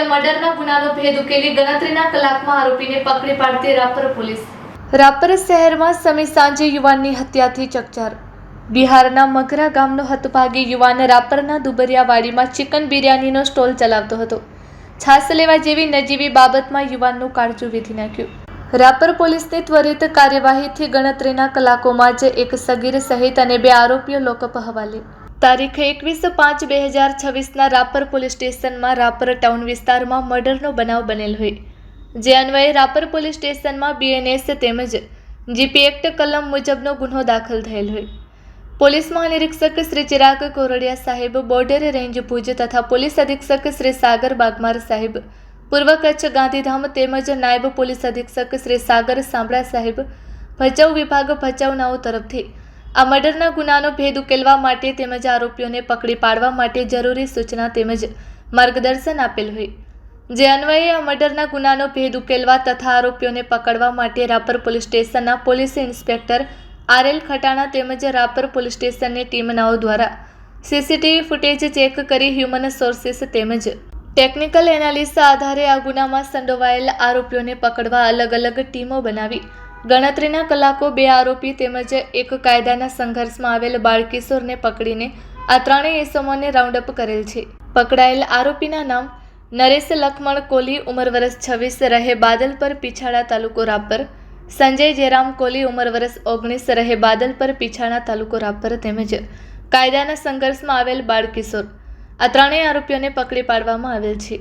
સંડોવાયેલ મર્ડરના ગુનાનો ભેદ ઉકેલી ગણતરીના કલાકમાં આરોપીને પકડી પાડતી રાપર પોલીસ। રાપર શહેરમાં સમી સાંજે યુવાનની હત્યાથી ચકચાર। બિહારના મઘરા ગામનો હતભાગી યુવાન રાપરના દુબરિયાવાડીમાં ચિકન બિરયાનીનો સ્ટોલ ચલાવતો હતો। છાસ લેવા જેવી નજીવી બાબતમાં યુવાનનું કાળજું વીંધી નાખ્યું। રાપર પોલીસની ત્વરિત કાર્યવાહીથી ગણતરીના કલાકોમાં જ એક સગીર સહિત અને 2 આરોપીઓ લોકઅપ હવાલે। તારીખ 21/5/2026ના રાપર પોલીસ સ્ટેશનમાં રાપર ટાઉન વિસ્તારમાં મર્ડરનો બનાવ બનેલ હોય, જે અન્વયે રાપર પોલીસ સ્ટેશનમાં BNS તેમજ GP એક્ટ કલમ મુજબનો ગુનો દાખલ થયેલ હોય। પોલીસ મહાનિરીક્ષક શ્રી ચિરાગ કોરડિયા સાહેબ, બોર્ડર રેન્જ ભુજ તથા પોલીસ અધિક્ષક શ્રી સાગર બાગમાર સાહેબ, પૂર્વ કચ્છ ગાંધીધામ તેમજ નાયબ પોલીસ અધિક્ષક શ્રી સાગર સાંભળા સાહેબ, ભચાઉ વિભાગ ભચાઉનાઓ તરફથી આ મર્ડરના ગુનાનો ભેદ ઉકેલવા માટે તેમજ આરોપીઓને પકડી પાડવા માટે જરૂરી સૂચના તેમજ માર્ગદર્શન આપેલ હોય, જે અન્વયે આ મર્ડરના ગુનાનો ભેદ ઉકેલવા તથા આરોપીઓને પકડવા માટે રાપર પોલીસ સ્ટેશનના પોલીસ ઇન્સ્પેક્ટર RL ખટાણા તેમજ રાપર પોલીસ સ્ટેશનની ટીમનાઓ દ્વારા CCTV ફૂટેજ ચેક કરી હ્યુમન સોર્સિસ તેમજ ટેકનિકલ એનાલિસિસ આધારે આ ગુનામાં સંડોવાયેલ આરોપીઓને પકડવા અલગ અલગ ટીમો બનાવી ગણતરીના કલાકો 2 આરોપી તેમજ એક કાયદાના સંઘર્ષમાં આવેલ બાળકિશોરને પકડીને આ ત્રણેય ઇસમોને રાઉન્ડ અપ કરેલ છે। પકડાયેલ આરોપીના નામ નરેશ લખમણ કોલી, ઉંમર વર્ષ 26, રહે બાદલપર પીછાડા, તાલુકો રાપર; સંજય જયરામ કોલી, ઉંમર વર્ષ 19, રહે બાદલપર પીછાડા, તાલુકો રાપર તેમજ કાયદાના સંઘર્ષમાં આવેલ બાળકિશોર। આ ત્રણેય આરોપીઓને પકડી પાડવામાં આવેલ છે।